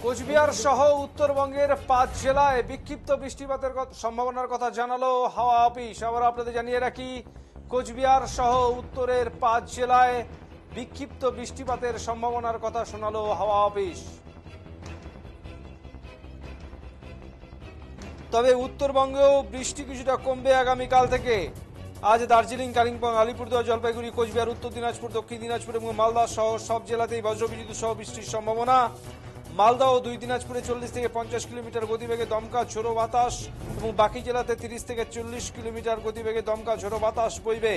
কোচবিহার সহ উত্তরবঙ্গের 5 জেলায় বিক্ষিপ্ত বৃষ্টিপাতের সম্ভাবনার কথা জানালো হাওয়া অফিস। আবার আপনাদের জানিয়ে রাখি, কোচবিহার সহ উত্তরের 5 জেলায় বিক্ষিপ্ত বৃষ্টিপাতের সম্ভাবনার কথা শোনালো হাওয়া অফিস। তবে উত্তরবঙ্গেও বৃষ্টি কিছুটা কমবে আগামীকাল থেকে। আজ দার্জিলিং, কালিম্পং, আলিপুরদুয়ার, জলপাইগুড়ি, কোচবিহার, উত্তর দিনাজপুর, দক্ষিণ দিনাজপুর এবং মালদা সহ সব জেলাতেই বজ্রবিদ্যুৎ সহ বৃষ্টির সম্ভাবনা। মালদা ও দুই দিনাজপুরে 40 থেকে 50 কিলোমিটার গতিবেগে দমকা ঝোড়ো বাতাস এবং বাকি জেলাতে 30 থেকে 40 কিলোমিটার গতিবেগে দমকা ঝোড়ো বাতাস বইবে,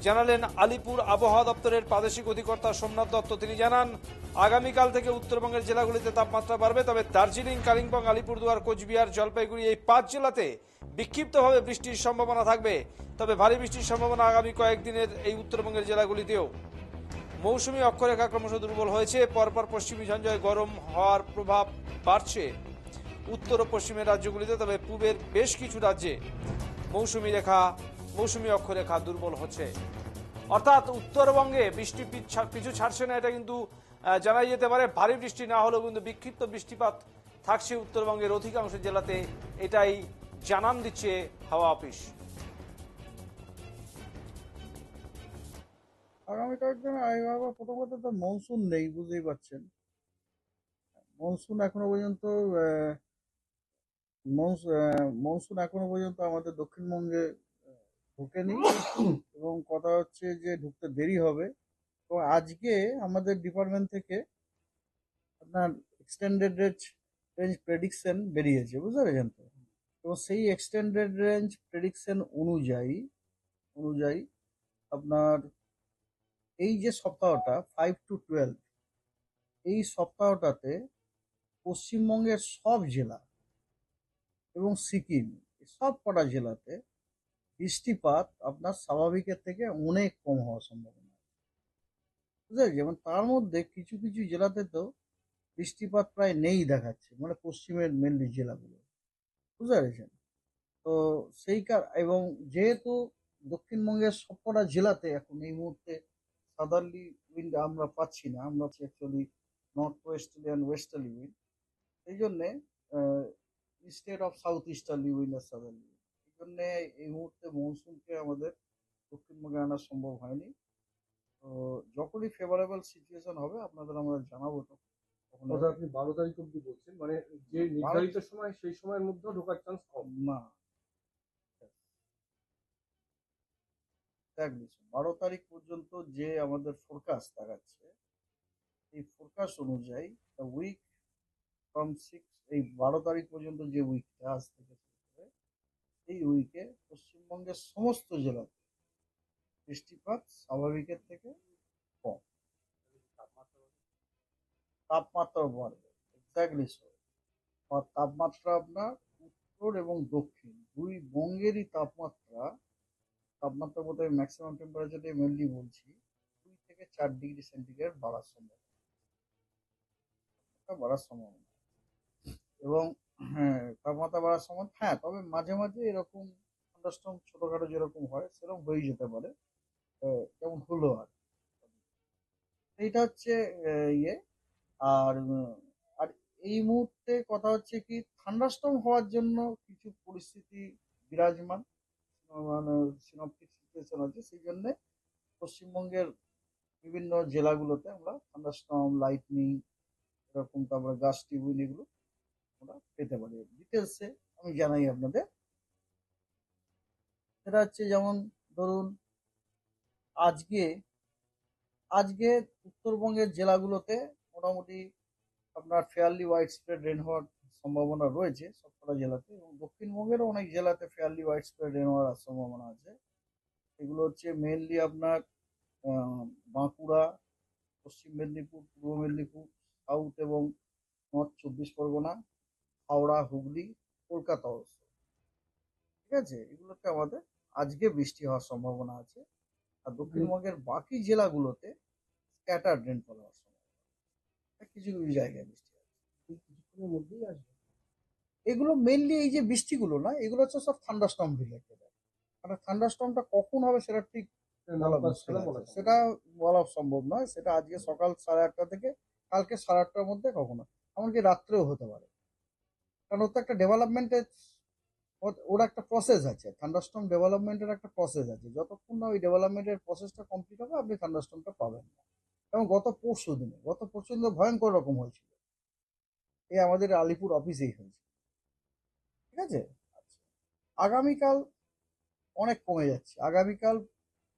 জানালেন আলিপুর আবহাওয়া দপ্তরের প্রাদেশিক অধিকর্তা সোমনাথ দত্ত। তিনি জানান, আগামীকাল থেকে উত্তরবঙ্গের জেলাগুলিতে তাপমাত্রা বাড়বে। তবে দার্জিলিং, কালিম্পং, আলিপুরদুয়ার, কোচবিহার, জলপাইগুড়ি এই 5 জেলাতে বিক্ষিপ্তভাবে বৃষ্টির সম্ভাবনা থাকবে। তবে ভারী বৃষ্টির সম্ভাবনা আগামী কয়েকদিনের এই উত্তরবঙ্গের জেলাগুলিতেও। মৌসুমী অক্ষরেখা ক্রমশ দুর্বল হয়েছে। পরপর পশ্চিমী ঝঞ্ঝায় গরম হওয়ার প্রভাব বাড়ছে উত্তর ও পশ্চিমের রাজ্যগুলিতে। তবে পূবের বেশ কিছু রাজ্যে মৌসুমী অক্ষরেখা দুর্বল হচ্ছে। অর্থাৎ উত্তরবঙ্গে বৃষ্টি পিছু ছাড়ছে না, এটা কিন্তু জানাই যেতে পারে। ভারী বৃষ্টি না হলেও কিন্তু বিক্ষিপ্ত বৃষ্টিপাত থাকছে উত্তরবঙ্গের অধিকাংশ জেলাতে, এটাই জানান দিচ্ছে হাওয়া অফিস। আগামী কয়েকদিন আবহাওয়া প্রথম কথা তো মনসুন নেই, বুঝতেই পারছেন। মনসুন এখনো পর্যন্ত মনসুন এখনো পর্যন্ত আমাদের দক্ষিণবঙ্গে ঢোকেনি এবং কথা হচ্ছে যে ঢুকতে দেরি হবে। তো আজকে আমাদের ডিপার্টমেন্ট থেকে আপনার এক্সটেন্ডেড রেঞ্জ প্রেডিকশন বেরিয়েছে, বুঝতে পেরেছেন তো। এবং সেই এক্সটেন্ডেড রেঞ্জ প্রেডিকশন অনুযায়ী আপনার এই যে সপ্তাহটা 5 to 12, এই সপ্তাহটাতে পশ্চিমবঙ্গের সব জেলা এবং সিকিম সব কটা জেলাতে বৃষ্টিপাত আপনার স্বাভাবিকের থেকে অনেক কম হওয়ার সম্ভাবনা আছে, বুঝতে পেরেছি। যেমন তার মধ্যে কিছু কিছু জেলাতে তো বৃষ্টিপাত প্রায় নেই দেখাচ্ছে, মানে পশ্চিমের মেনলি জেলাগুলো, বুঝতে পেরেছেন তো। এবং যেহেতু দক্ষিণবঙ্গের সবকটা জেলাতে এখন এই মুহূর্তে সাদারলি উইন্ড আমরা পাচ্ছি না, আমরা actually north westerly and westerly wind. এই জন্যে instead of south easterly wind আর সাদারলি, এই জন্যে এই মুহূর্তে মনসুনকে আমাদের দক্ষিণবঙ্গে আনা সম্ভব হয়নি। তো যখনই ফেভারেবল সিচুয়েশন হবে আপনাদের আমরা জানাবো। তখন আপনি 12 তারিখ অব্দি বলছেন, মানে যে নির্ধারিত সময় সেই সময়ের মধ্যে ঢোকার চান্স কম না, এক্স্যাক্টলি 12 তারিখ পর্যন্ত যে আমাদের ফোরকাস্ট দেখাচ্ছে, এই ফোরকাস্ট অনুযায়ী উইক ফ্রম 6, এই 12 তারিখ পর্যন্ত যে উইকটা আজ থেকে শুরু করে, এই উইকে পশ্চিমবঙ্গের সমস্ত জেলাতে বৃষ্টিপাত স্বাভাবিকের থেকে কম, তাপমাত্রা বাড়বে, এক্স্যাক্টলি সো। আর তাপমাত্রা আপনার উত্তর এবং দক্ষিণ দুই বঙ্গেরই তাপমাত্রা বোধহয় ম্যাক্সিমাম টেম্পারেচারটা মেনলি বলছি 2 থেকে 4 ডিগ্রি সেন্টিগ্রেড বাড়ার সম্ভাবনা। এবং হ্যাঁ, তাপমাত্রা বাড়ার সময় হ্যাঁ, তবে মাঝে মাঝে এরকম থান্ডারস্টর্ম ছোটখাটো যেরকম হয় সেরকম হয়ে যেতে পারে, যেমন হলো আর এইটা হচ্ছে ইয়ে। আর আর এই মুহূর্তে কথা হচ্ছে কি, থান্ডারস্টর্ম হওয়ার জন্য কিছু পরিস্থিতি বিরাজমান, মানে সিনপটিক সিচুয়েশন আছে। সেই জন্য পশ্চিমবঙ্গের বিভিন্ন জেলাগুলোতে আমরা থান্ডারস্টর্ম, লাইটনিং এরকম, তারপরে গাস্টি উইন্ড এগুলো আমরা পেতে পারি। ডিটেলসে আমি জানাই আপনাদের। সেটা হচ্ছে যেমন ধরুন আজকে আজকে উত্তরবঙ্গের জেলাগুলোতে মোটামুটি আপনার ফেয়ারলি ওয়াইড স্প্রেড রেন হওয়ার সম্ভাবনা রয়েছে সবকটা জেলাতে, এবং দক্ষিণবঙ্গেরও অনেক জেলাতে ফেয়ারলি ওয়াইড স্প্রেড রেন হওয়ার সম্ভাবনা আছে। এগুলো হচ্ছে মেনলি আপনার বাঁকুড়া, পশ্চিম মেদিনীপুর, পূর্ব মেদিনীপুর, সাউথ এবং নর্থ 24 পরগনা, হাওড়া, হুগলি, কলকাতা অবশ্য, ঠিক আছে। এগুলোতে আমাদের আজকে বৃষ্টি হওয়ার সম্ভাবনা আছে। আর দক্ষিণবঙ্গের বাকি জেলাগুলোতে স্ক্যাটার্ড রেনফল হওয়ার সম্ভাবনা আছে। কিছু কিছু জায়গায় বৃষ্টি আছে, কিছুক্ষণের মধ্যেই আসবে। এগুলো মেনলি এই যে বৃষ্টিগুলো না, এগুলো হচ্ছে সব থান্ডারস্টর্ম রিলেটেড। মানে থান্ডারস্টর্মটা কখন হবে সেটা ঠিক বলা নামপাস মুশকিল ছাড়া আছে। বলা সম্ভব সেটা নয়। বলা সম্ভব নয়। সেটা আজকে সকাল 8:30 থেকে কালকে 8:30টার মধ্যে কখনো, এমনকি রাত্রেও হতে পারে। কারণ ওর তো একটা ডেভেলপমেন্টের ওর একটা প্রসেস আছে। থান্ডারস্টর্ম ডেভেলপমেন্টের একটা প্রসেস আছে। যতক্ষণ না ওই ডেভেলপমেন্টের প্রসেসটা কমপ্লিট হবে আপনি থান্ডারস্টর্মটা পাবেন না। এবং গত পরশু দিনে ভয়ঙ্কর রকম হয়েছিল। এই আমাদের আলিপুর অফিসেই হয়েছে। ঠিক আছে? আচ্ছা। আগামীকাল অনেক কমে যাচ্ছে। আগামীকাল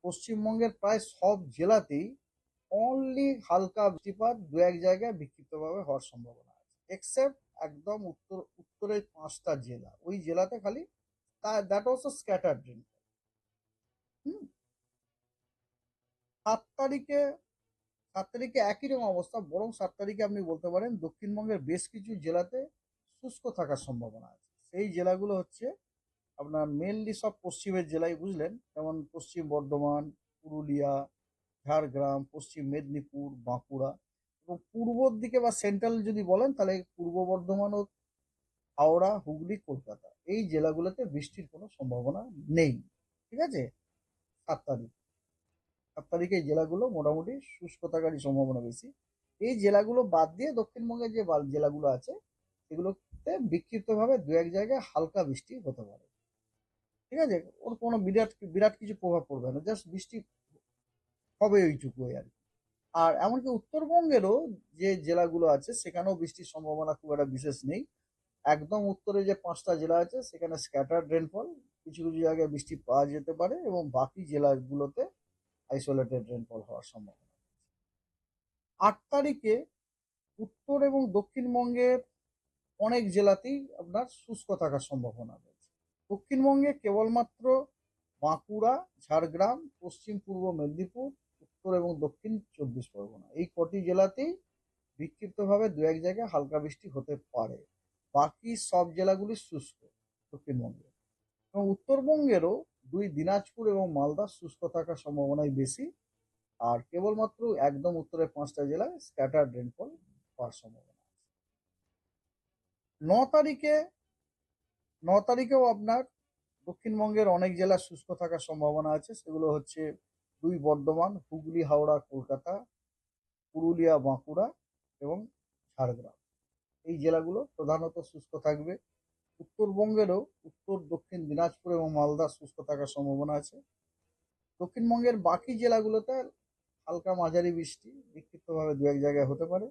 পশ্চিমবঙ্গের প্রায় সব জেলাতেই অনলি হালকা বৃষ্টিপাত দু এক জায়গায় বিক্ষিপ্তভাবে হওয়ার সম্ভাবনা আছে, এক্সেপ্ট একদম উত্তরের 5টা জেলা। ওই জেলাতে খালি দ্যাট অলসো স্ক্যাটার্ড রেন। হুম। 7 তারিখে 7 তারিখে একই রকম অবস্থা, বরং 7 তারিখে আপনি বলতে পারেন দক্ষিণবঙ্গের বেশ কিছু জেলাতে শুষ্ক থাকার সম্ভাবনা আছে। সেই জেলাগুলো হচ্ছে আপনার মেনলি সব পশ্চিমের জেলায়, বুঝলেন? যেমন পশ্চিম বর্ধমান, পুরুলিয়া, ঝাড়গ্রাম, পশ্চিম মেদিনীপুর, বাঁকুড়া। এবং পূর্বর দিকে বা সেন্ট্রাল যদি বলেন তাহলে পূর্ব বর্ধমান ও হাওড়া, হুগলি, কলকাতা, এই জেলাগুলোতে বৃষ্টির কোনো সম্ভাবনা নেই। ঠিক আছে? 7 তারিখ 7 তারিখে এই জেলাগুলো মোটামুটি শুষ্ক থাকারই সম্ভাবনা বেশি। এই জেলাগুলো বাদ দিয়ে দক্ষিণবঙ্গের যে জেলাগুলো আছে সেগুলোতে বিক্ষিপ্তভাবে দু এক জায়গায় হালকা বৃষ্টি হতে পারে। ঠিক আছে? ওর কোনো বিরাট বিরাট কিছু প্রভাব পড়বে না, জাস্ট বৃষ্টি হবে ওইটুকুই আর কি। আর এমনকি উত্তরবঙ্গেরও যে জেলাগুলো আছে সেখানেও বৃষ্টির সম্ভাবনা খুব একটা বিশেষ নেই। একদম উত্তরে যে 5টা জেলা আছে সেখানে স্ক্যাটার্ড রেনফল, কিছু কিছু জায়গায় বৃষ্টি পাওয়া যেতে পারে, এবং বাকি জেলাগুলোতে আইসোলেটেড রেনফল হওয়ার সম্ভাবনা। 8 তারিখে উত্তর এবং দক্ষিণবঙ্গের অনেক জেলাতেই আপনার শুষ্ক থাকার সম্ভাবনা রয়েছে। দক্ষিণবঙ্গে কেবলমাত্র বাঁকুড়া, ঝাড়গ্রাম, পশ্চিম পূর্ব মেদিনীপুর, উত্তর এবং দক্ষিণ 24 পরগনা, এই কটি জেলাতেই বিক্ষিপ্তভাবে দু এক জায়গায় হালকা বৃষ্টি হতে পারে। বাকি সব জেলাগুলি শুষ্ক দক্ষিণবঙ্গে। এবং উত্তরবঙ্গেরও দিনাজপুর এবং মালদা শুষ্ক থাকার সম্ভাবনাই বেশি। আর কেবলমাত্র একদম উত্তরের 5টা জেলায় স্ক্যাটার্ড রেনফল হওয়ার সম্ভাবনা আছে। 9 তারিখে 9 তারিখেও আপনার দক্ষিণবঙ্গের অনেক জেলা শুষ্ক থাকার সম্ভাবনা আছে। সেগুলো হচ্ছে বর্ধমান, হুগলি, হাওড়া, কলকাতা, পুরুলিয়া, বাঁকুড়া এবং ঝাড়গ্রাম, এই জেলাগুলো প্রধানত শুষ্ক থাকবে। উত্তরবঙ্গেরও উত্তর, দক্ষিণ দিনাজপুর এবং মালদা শুষ্ক থাকার সম্ভাবনা আছে। দক্ষিণবঙ্গের বাকি জেলাগুলোতে হালকা মাঝারি বৃষ্টি বিক্ষিপ্তভাবে দু এক জায়গায় হতে পারে।